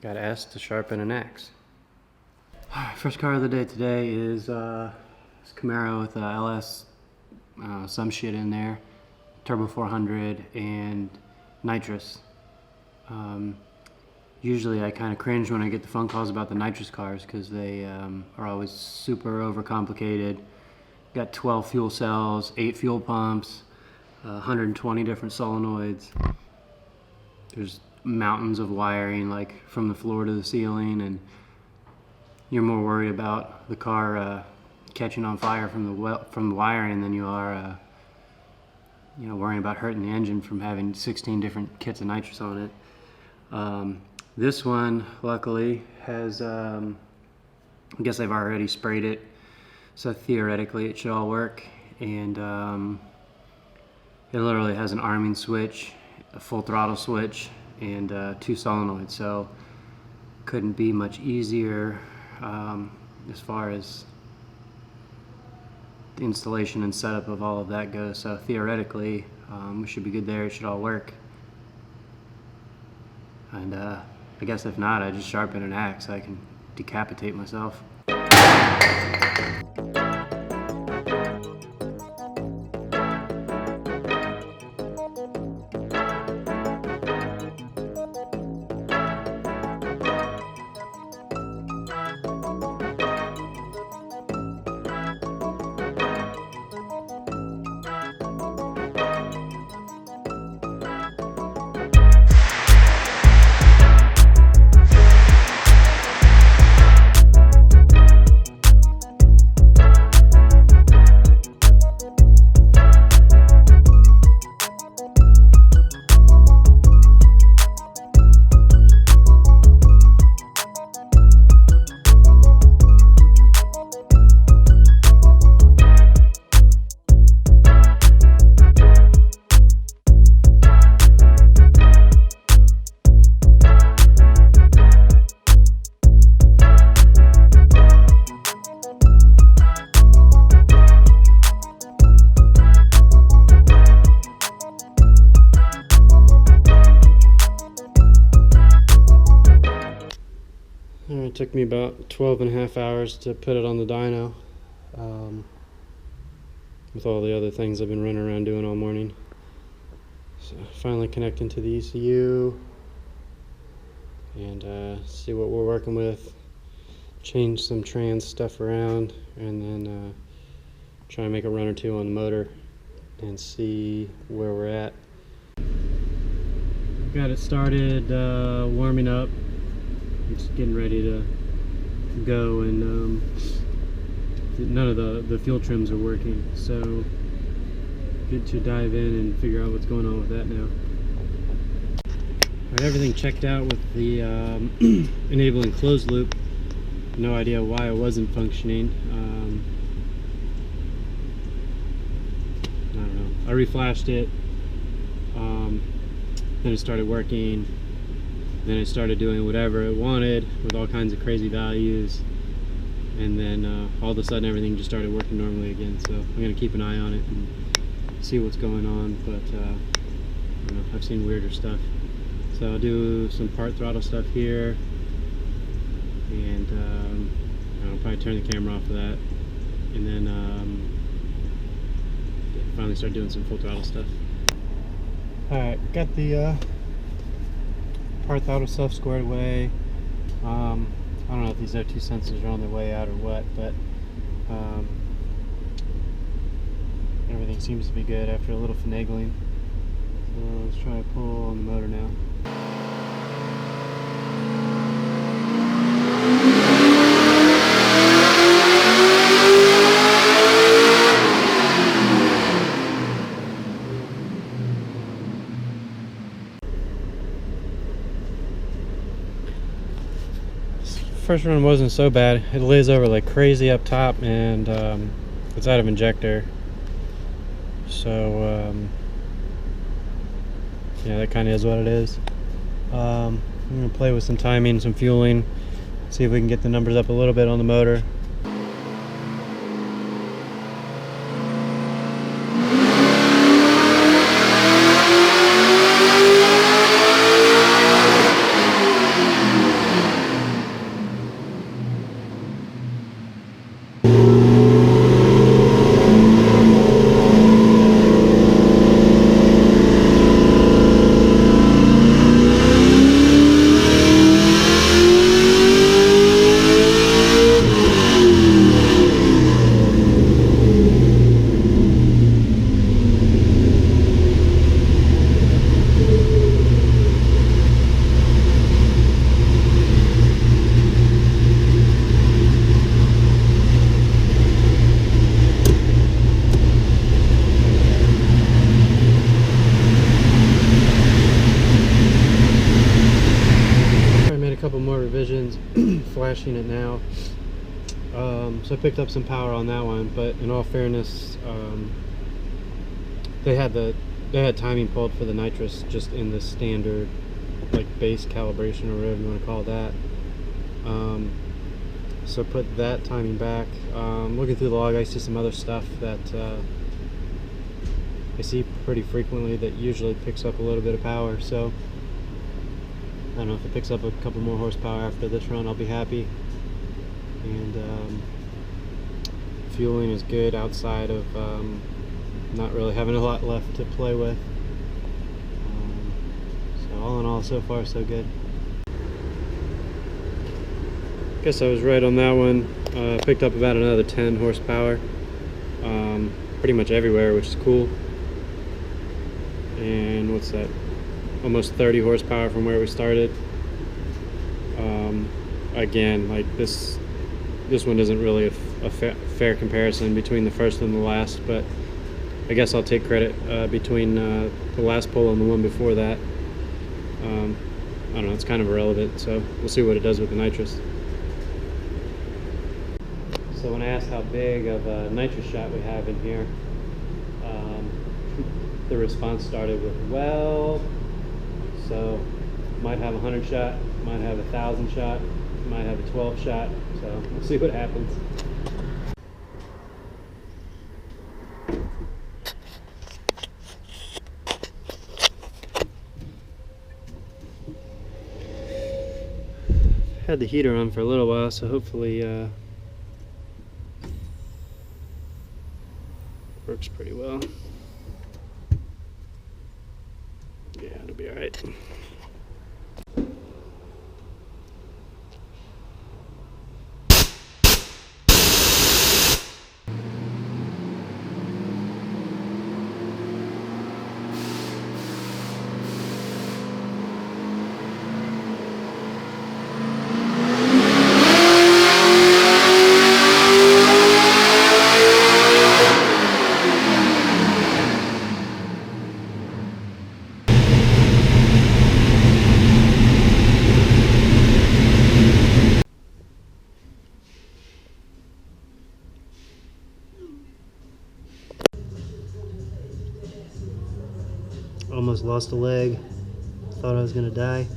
got asked to sharpen an axe. First car of the day today is this Camaro with LS, some shit in there, Turbo 400 and Nitrous. Usually I kind of cringe when I get the phone calls about the Nitrous cars because they are always super overcomplicated. Got 12 fuel cells, 8 fuel pumps, 120 different solenoids. There's mountains of wiring, like from the floor to the ceiling, and you're more worried about the car catching on fire from the wiring than you are, worrying about hurting the engine from having 16 different kits of nitrous on it. This one, luckily, has, I guess I've already sprayed it, so theoretically it should all work. And it literally has an arming switch, a full throttle switch, and 2 solenoids, so couldn't be much easier as far as the installation and setup of all of that goes. So theoretically we should be good there. It should all work. And I guess if not, I just sharpen an axe so I can decapitate myself. It took me about 12.5 hours to put it on the dyno, with all the other things I've been running around doing all morning. So finally connecting to the ECU and see what we're working with, change some trans stuff around, and then try and make a run or two on the motor and see where we're at. Got it started warming up. Just getting ready to go, and none of the fuel trims are working, so good to dive in and figure out what's going on with that now. Alright, everything checked out with the enabling closed loop. No idea why it wasn't functioning. I don't know. I reflashed it, then it started working. Then it started doing whatever it wanted with all kinds of crazy values, and then all of a sudden everything just started working normally again. So I'm going to keep an eye on it and see what's going on, but I don't know, I've seen weirder stuff. So I'll do some part throttle stuff here, and I'll probably turn the camera off of that, and then finally start doing some full throttle stuff. Alright, got the part throttle stuff squared away. I don't know if these other 2 sensors are on their way out or what, but everything seems to be good after a little finagling. So let's try to pull on the motor now. First run wasn't so bad. It lays over like crazy up top, and it's out of injector, so yeah, that kind of is what it is. I'm gonna play with some timing, some fueling, see if we can get the numbers up a little bit on the motor. crashing it now. So I picked up some power on that one, but in all fairness, they had timing pulled for the nitrous just in the standard like base calibration or whatever you want to call that. So put that timing back. Looking through the log, I see some other stuff that I see pretty frequently that usually picks up a little bit of power. So I don't know, if it picks up a couple more horsepower after this run, I'll be happy. And fueling is good outside of not really having a lot left to play with. So all in all, so far so good. Guess I was right on that one. Picked up about another 10 horsepower pretty much everywhere, which is cool. And what's that, almost 30 horsepower from where we started. Again, like this one isn't really a fair comparison between the first and the last, but I guess I'll take credit between the last pull and the one before that. I don't know, it's kind of irrelevant, so we'll see what it does with the nitrous. So when I asked how big of a nitrous shot we have in here, the response started with, well, so might have a 100 shot, might have a 1,000 shot, might have a 12 shot, so we'll see what happens. Had the heater on for a little while, so hopefully works pretty well. Yeah, it'll be all right. Almost lost a leg. Thought I was gonna die.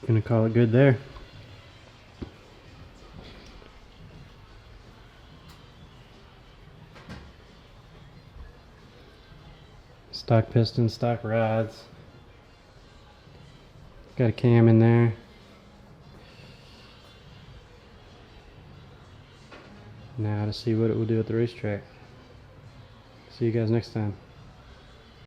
Gonna call it good there. Stock pistons, stock rods. Got a cam in there. Now to see what it will do at the racetrack. See you guys next time.